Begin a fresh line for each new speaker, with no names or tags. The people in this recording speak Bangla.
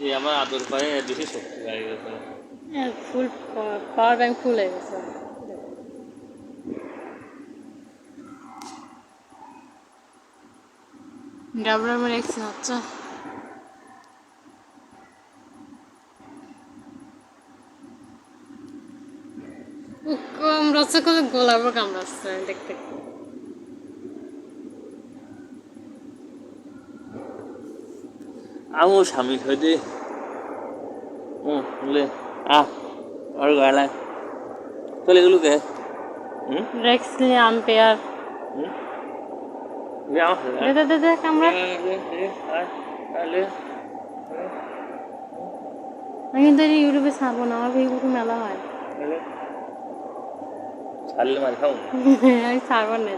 এই আমার আদর পায়ে বেশি শক্তি গাড়ির উপরে।
ফুল পাওয়ার ব্যাংক ফুল হয়ে গেছে। ডাবলার মেরে অ্যাক্সিডেন্ট হচ্ছে। কামড়াচ্ছে করে গোলার পর কামড়াচ্ছে দেখতে।
আমিও স্বামী হয়ে দে বলে আর গালা চলে গেল কে
রেক্সলি আম্পায়ার দে দে দে কামড়া। আমি কিন্তু ইউটিউবে ছাড়বো না, আমার ভিডিও মেলা হয়।
ছাড়লে মার খাও
আমি ছাড়বো না।